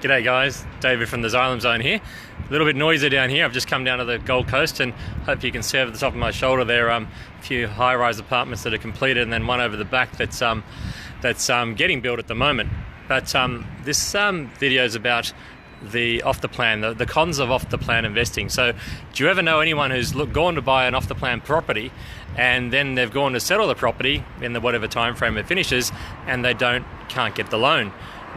G'day guys, David from the Xylem Zone here. A little bit noisy down here. I've just come down to the Gold Coast and hope you can see over the top of my shoulder there a few high-rise apartments that are completed and then one over the back that's getting built at the moment. But this video is about the off-the-plan, the cons of off-the-plan investing. So do you ever know anyone who's gone to buy an off-the-plan property and then they've gone to settle the property in the whatever time frame it finishes and they can't get the loan?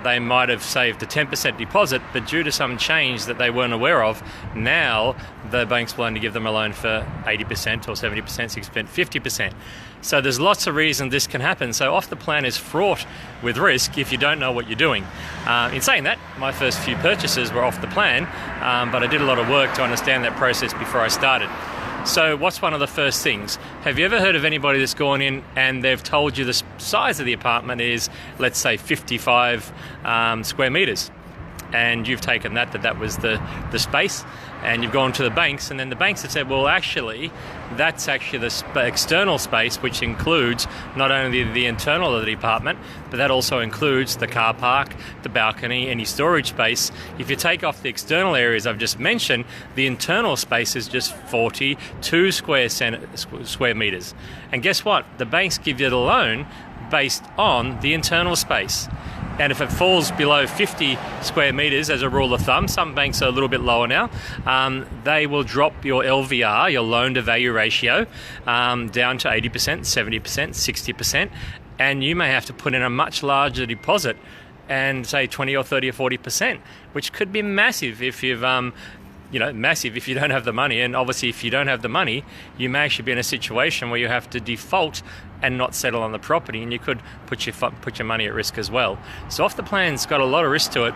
They might have saved a 10% deposit, but due to some change that they weren't aware of, now the bank's willing to give them a loan for 80% or 70%, 60%, 50%. So there's lots of reasons this can happen. So off the plan is fraught with risk if you don't know what you're doing. In saying that, my first few purchases were off the plan, but I did a lot of work to understand that process before I started. So what's one of the first things? Have you ever heard of anybody that's gone in and they've told you the size of the apartment is, let's say, 55 square meters? And you've taken that was the space, and you've gone to the banks, and then the banks have said, well, actually, that's actually the external space, which includes not only the internal of the apartment, but that also includes the car park, the balcony, any storage space. If you take off the external areas I've just mentioned, the internal space is just 42 square meters. And guess what? The banks give you the loan based on the internal space. And if it falls below 50 square meters, as a rule of thumb, some banks are a little bit lower now, they will drop your LVR, your loan to value ratio, down to 80%, 70%, 60%, and you may have to put in a much larger deposit and say 20 or 30 or 40%, which could be massive if you've massive if you don't have the money. And obviously if you don't have the money, you may actually be in a situation where you have to default and not settle on the property, and you could put your money at risk as well. So off the plan's got a lot of risk to it.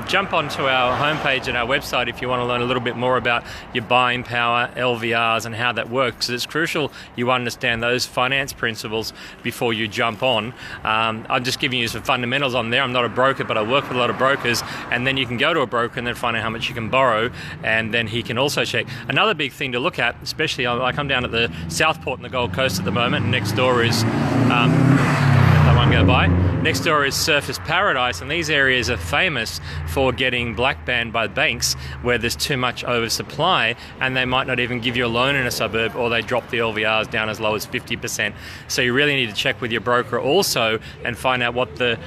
Jump onto our homepage and our website if you want to learn a little bit more about your buying power, LVRs, and how that works. It's crucial you understand those finance principles before you jump on. I'm just giving you some fundamentals on there. I'm not a broker, but I work with a lot of brokers, and then you can go to a broker and then find out how much you can borrow, and then he can also check. Another big thing to look at, especially I come down at the Southport in the Gold Coast at the moment, and next door is that one go by. Next door is Surfers Paradise, and these areas are famous for getting black banned by banks where there's too much oversupply, and they might not even give you a loan in a suburb, or they drop the LVRs down as low as 50%. So you really need to check with your broker also and find out what the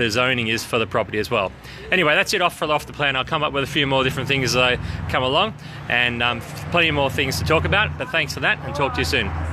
zoning is for the property as well. Anyway, that's it off the plan. I'll come up with a few more different things as I come along, and plenty more things to talk about, but thanks for that, and talk to you soon.